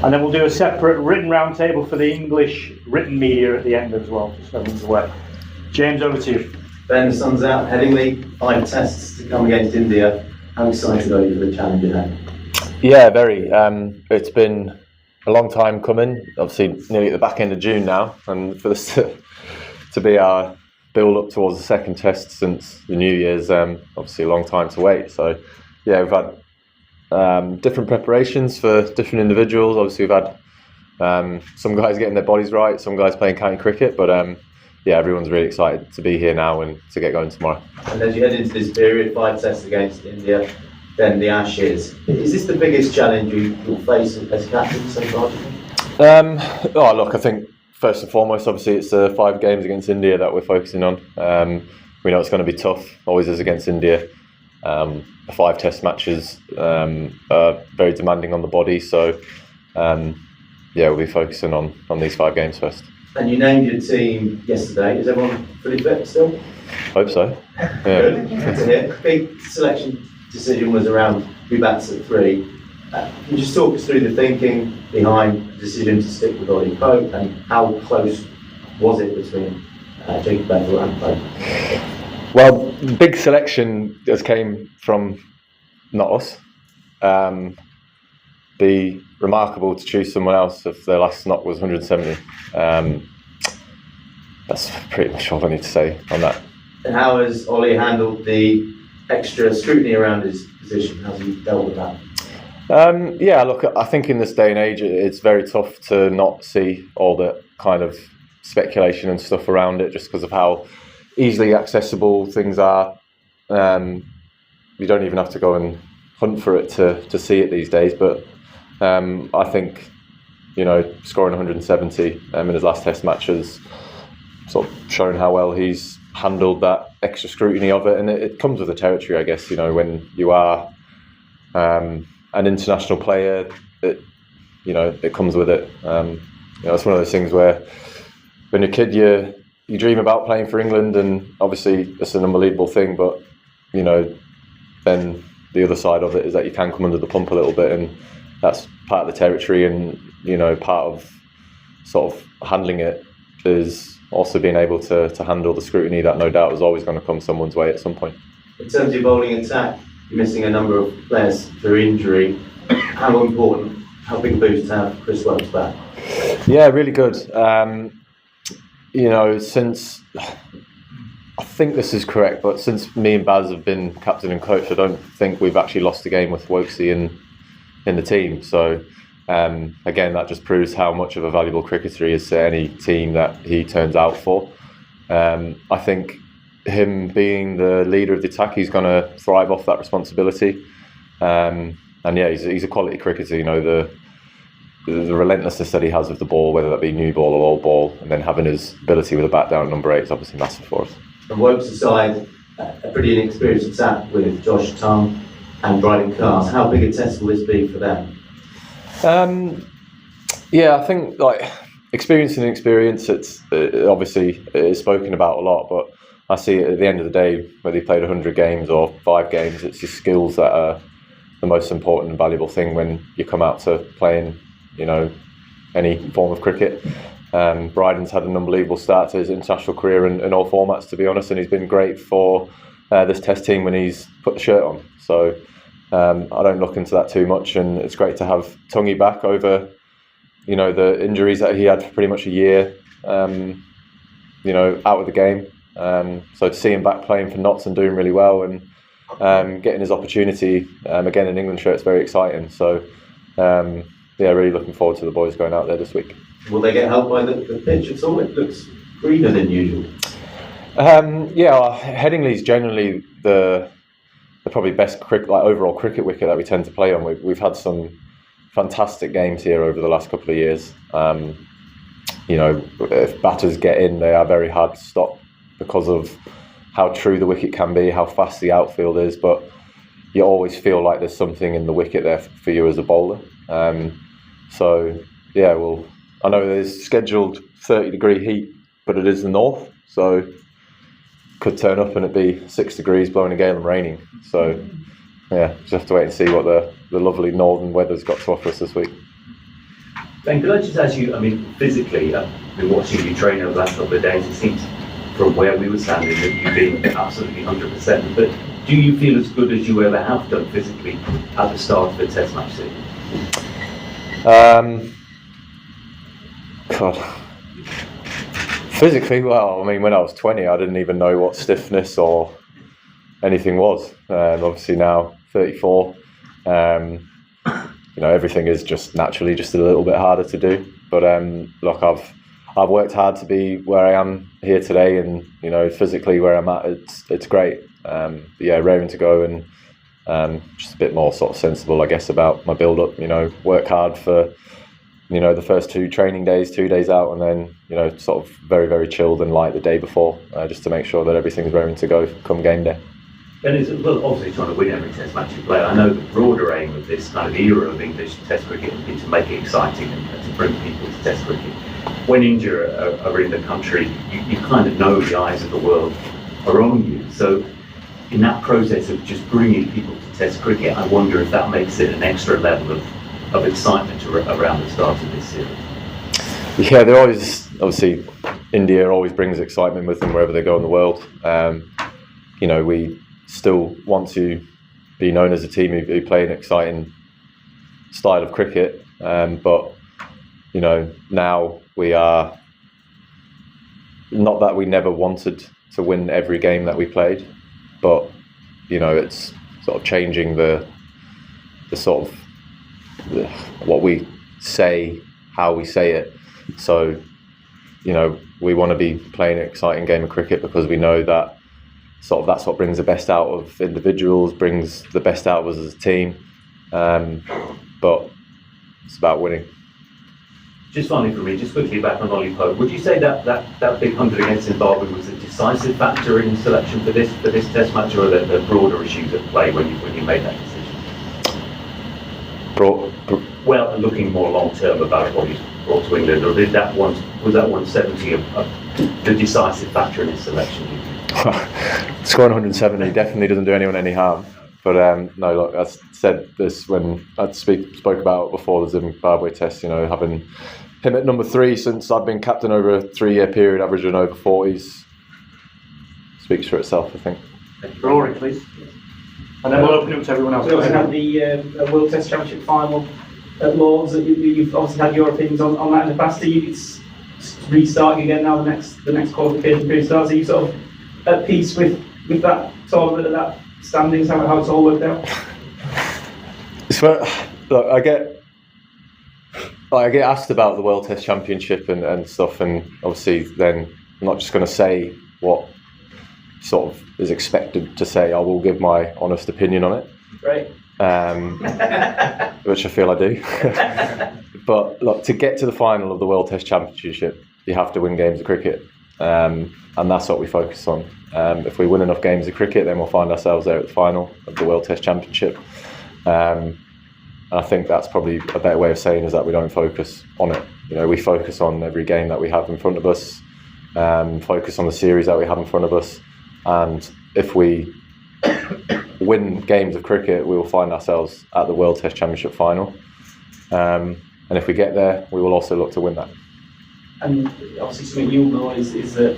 And then we'll do a separate written roundtable for the English written media at the end as well, just so everyone's aware. James, over to you. Ben, the sun's out. Headingley, 5 tests to come against India. How excited are you for the challenge ahead? Yeah, very. It's been a long time coming. Obviously, nearly at the back end of June now, and for this to be our build up towards the second test since the New Year's, obviously a long time to wait. So, yeah, we've had different preparations for different individuals. Obviously, we've had some guys getting their bodies right, some guys playing county cricket, but yeah, everyone's really excited to be here now and to get going tomorrow. And as you head into this period, 5 tests against India, then the Ashes. Is this the biggest challenge you'll face as captain so far? Oh, look, I think first and foremost, obviously, it's 5 games against India that we're focusing on. We know it's going to be tough, always is against India. 5 test matches are very demanding on the body, so yeah, we'll be focusing on these 5 games first. And you named your team yesterday. Is everyone fully fit still? Hope so. Yeah. Good to hear. Big selection decision was around who bats at 3. Can you just talk us through the thinking behind the decision to stick with Ollie Pope, and how close was it between Jacob Bethel and Pope? Well, big selection just came from not us. Be remarkable to choose someone else if their last knock was 170. That's pretty much all I need to say on that. And how has Ollie handled the extra scrutiny around his position? How's he dealt with that? Yeah, look, I think in this day and age, it's very tough to not see all the kind of speculation and stuff around it, just because of how easily accessible things are. You don't even have to go and hunt for it to see it these days. But I think, you know, scoring 170 in his last test match has sort of shown how well he's handled that extra scrutiny of it. And it comes with the territory, I guess. You know, when you are an international player, it comes with it. It's one of those things where when you're a kid, you dream about playing for England, and obviously it's an unbelievable thing, but you know, then the other side of it is that you can come under the pump a little bit, and that's part of the territory. And you know, part of sort of handling it is also being able to handle the scrutiny that no doubt is always going to come someone's way at some point. In terms of your bowling attack, you're missing a number of players through injury. How big a boost to have Chris Wells back? Yeah, really good. You know, since, I think this is correct, but since me and Baz have been captain and coach, I don't think we've actually lost a game with Wokesy in the team. So again, that just proves how much of a valuable cricketer he is to any team that he turns out for. I think him being the leader of the attack, he's going to thrive off that responsibility. And yeah, he's a quality cricketer. You know, the relentlessness that he has with the ball, whether that be new ball or old ball, and then having his ability with a bat down at number 8 is obviously massive for us. From Wokes aside, a pretty inexperienced attack with Josh Tongue and Bryden Cars. How big a test will this be for them? Yeah, I think like experience and inexperience, it's obviously it is spoken about a lot, but I see it at the end of the day, whether you played 100 games or 5 games, it's your skills that are the most important and valuable thing when you come out to playing, you know, any form of cricket. Bryden's had an unbelievable start to his international career in all formats, to be honest, and he's been great for this test team when he's put the shirt on. So I don't look into that too much, and it's great to have Tungy back over, you know, the injuries that he had for pretty much a year, you know, out of the game. So to see him back playing for Notts and doing really well, and getting his opportunity again in England shirt, it's very exciting. So yeah, really looking forward to the boys going out there this week. Will they get helped by the pitch at all? It looks greener than usual. Yeah, Headingley's generally the probably best overall cricket wicket that we tend to play on. We've had some fantastic games here over the last couple of years. You know, if batters get in, they are very hard to stop because of how true the wicket can be, how fast the outfield is, but you always feel like there's something in the wicket there for you as a bowler. So yeah, well, I know there's scheduled 30-degree heat, but it is the north, so could turn up and it be 6 degrees, blowing a gale and raining. So yeah, just have to wait and see what the lovely northern weather's got to offer us this week. Ben, could I just ask you, I mean, physically, I've been watching you train over the last couple of days, it seems from where we were standing that you've been absolutely 100%, but do you feel as good as you ever have done physically at the start of the Test match season? God. Physically, well, I mean, when I was 20, I didn't even know what stiffness or anything was. Obviously now, 34, everything is just naturally just a little bit harder to do. But look, I've worked hard to be where I am here today, and physically where I'm at, it's great. Raring to go, and just a bit more sort of sensible, I guess, about my build-up. Work hard for the first 2 training days, 2 days out, and then sort of very, very chilled and light the day before, just to make sure that everything's raring to go come game day. And it's obviously trying to win every Test match you play. I know the broader aim of this kind of era of English Test cricket is to make it exciting and to bring people to Test cricket. When India are in the country, you kind of know the eyes of the world are on you. So in that process of just bringing people to Test cricket, I wonder if that makes it an extra level of excitement around the start of this series. Yeah, they're always, obviously, India always brings excitement with them wherever they go in the world. We still want to be known as a team who play an exciting style of cricket, but now we are, not that we never wanted to win every game that we played, but it's sort of changing the sort of what we say, how we say it. So we want to be playing an exciting game of cricket because we know that that's what brings the best out of individuals, brings the best out of us as a team, but it's about winning. Just finally for me, just quickly back on Ollie Pope, would you say that big 100 against Zimbabwe was a decisive factor in selection for this Test match, or the broader issues at play when you made that decision? Well, looking more long term about what he's brought to England, or was that 170 the decisive factor in his selection? Scoring 170 definitely doesn't do anyone any harm. But no, look, I said this when I spoke about before the Zimbabwe Test. Having him at number 3 since I've been captain over a 3-year period, averaging over 40s, speaks for itself, I think. Rory, please. And then we'll open it up to everyone else. We also had the World Test Championship final at Lords. You've obviously had your opinions on that in the past. It's restarting again now. The next qualification period starts. Are you sort of at peace with that tournament and that standings? How it's all worked out? Look, I get asked about the World Test Championship and stuff, and obviously then I'm not just going to say what sort of is expected to say. I will give my honest opinion on it. Right. Which I feel I do. But look, to get to the final of the World Test Championship, you have to win games of cricket, and that's what we focus on. If we win enough games of cricket, then we'll find ourselves there at the final of the World Test Championship. I think that's probably a better way of saying is that we don't focus on it. We focus on every game that we have in front of us, focus on the series that we have in front of us, and if we win games of cricket, we will find ourselves at the World Test Championship final. And if we get there, we will also look to win that. And obviously something you'll know is that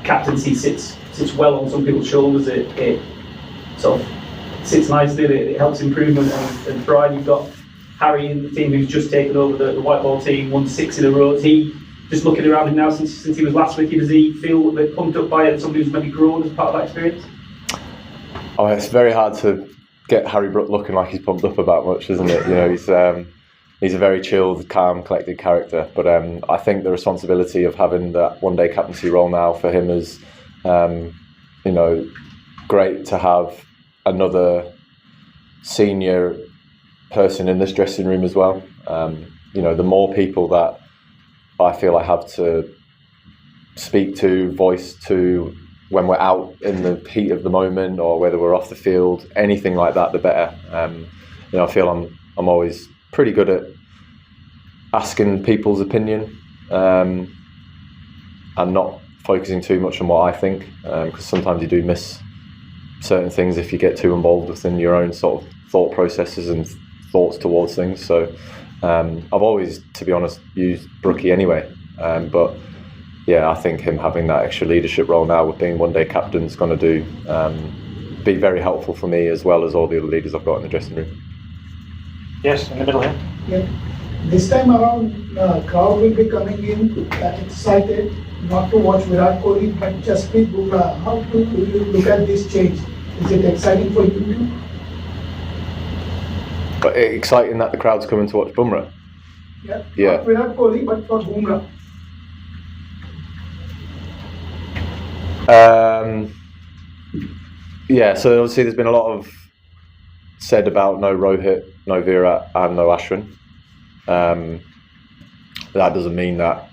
captaincy sits well on some people's shoulders. It sort of sits nicely. It helps improvement and pride. You've got Harry in the team who's just taken over the white ball team, won 6 in a row. Is he, just looking around him now since he was last with you, does he feel a bit pumped up by it, somebody who's maybe grown as part of that experience? Oh, it's very hard to get Harry Brook looking like he's pumped up about much, isn't it? He's a very chilled, calm, collected character. But I think the responsibility of having that one-day captaincy role now for him is, great to have another senior person in this dressing room as well. The more people that I feel I have to speak to, voice to, when we're out in the heat of the moment or whether we're off the field, anything like that, the better. I feel I'm always pretty good at asking people's opinion and not focusing too much on what I think, because sometimes you do miss certain things if you get too involved within your own sort of thought processes and thoughts towards things. So I've always, to be honest, used Brookie anyway, but yeah, I think him having that extra leadership role now with being one-day captain is going to be very helpful for me as well as all the other leaders I've got in the dressing room. Yes, in the middle here. Yeah. This time around, crowd will be coming in excited, not to watch Virat Kohli, but just with Bumrah. How do you look at this change? Is it exciting for you? But exciting that the crowd's coming to watch Bumrah. Yeah. Not Virat Kohli, but for Bumrah. Yeah, so obviously there's been a lot of said about no Rohit, no Virat and no Ashwin. That doesn't mean that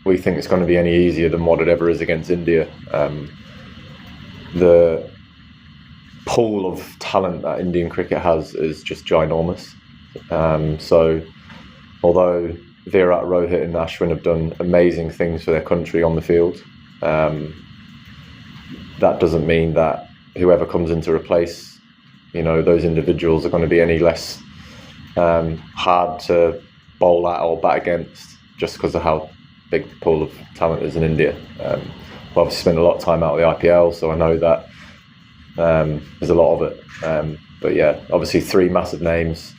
we think it's going to be any easier than what it ever is against India. The pool of talent that Indian cricket has is just ginormous. So although Virat, Rohit and Ashwin have done amazing things for their country on the field, that doesn't mean that whoever comes in to replace, those individuals are going to be any less hard to bowl at or bat against just because of how big the pool of talent is in India. I've obviously spent a lot of time out of the IPL, so I know that there's a lot of it. But yeah, obviously 3 massive names,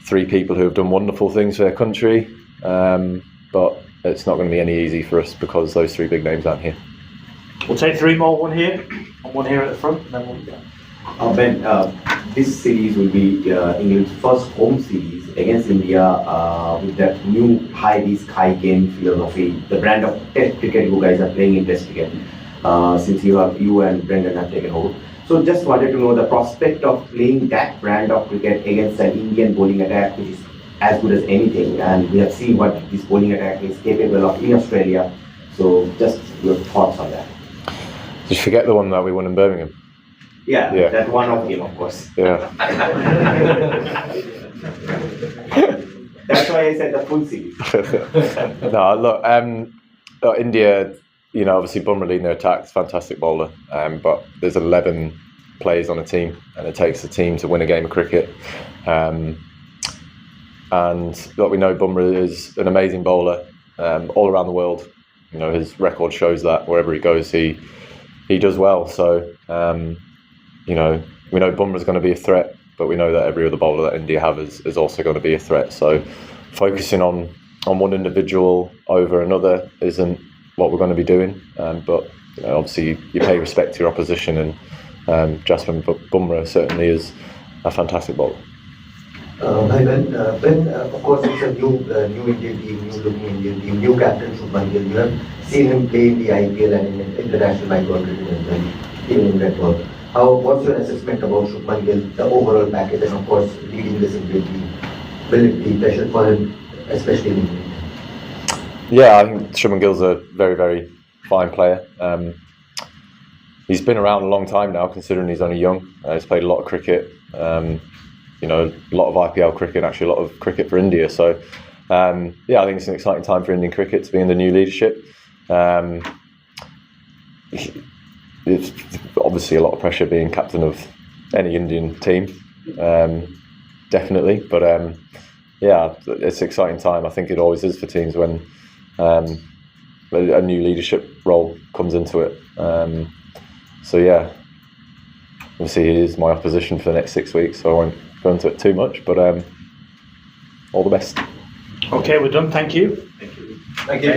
3 people who have done wonderful things for their country, but it's not going to be any easy for us because those 3 big names aren't here. We'll take 3 more, one here and one here at the front, and then we'll go. Ben, this series will be England's first home series against India with that new high-risk, high-gain philosophy, the brand of Test cricket you guys are playing in Test cricket, since you and Brendan have taken over. So just wanted to know the prospect of playing that brand of cricket against an Indian bowling attack, which is as good as anything, and we have seen what this bowling attack is capable of in Australia. So just your thoughts on that. Did you forget the one that we won in Birmingham? Yeah, that one of him, of course. Yeah. That's why I said the full series. No, look, India, obviously Bumrah leading their attacks, fantastic bowler, but there's 11 players on a team, and it takes a team to win a game of cricket. And we know Bumrah is an amazing bowler all around the world. His record shows that wherever he goes, he does well. So, we know Bumrah's going to be a threat, but we know that every other bowler that India have is also going to be a threat. So focusing on one individual over another isn't what we're going to be doing. But obviously you pay respect to your opposition, and Jasprit Bumrah certainly is a fantastic bowler. Hi Ben. Ben, of course, it's a new Indian team, new looking Indian team, new captain Shubman Gill. You have seen him play in the IPL and in international micro cricket as well, even in network. What's your assessment about Shubman Gill, the overall package, and of course leading this Indian team? Will it be pressure for him, especially in England? Yeah, I think Shubman Gill's a very, very fine player. He's been around a long time now, considering he's only young. He's played a lot of cricket. A lot of IPL cricket, actually a lot of cricket for India. So, I think it's an exciting time for Indian cricket to be in the new leadership. It's obviously a lot of pressure being captain of any Indian team, definitely. But it's an exciting time. I think it always is for teams when a new leadership role comes into it. Obviously it is my opposition for the next 6 weeks, so I won't go into it too much, but all the best. Okay, we're done. Thank you. Thank you.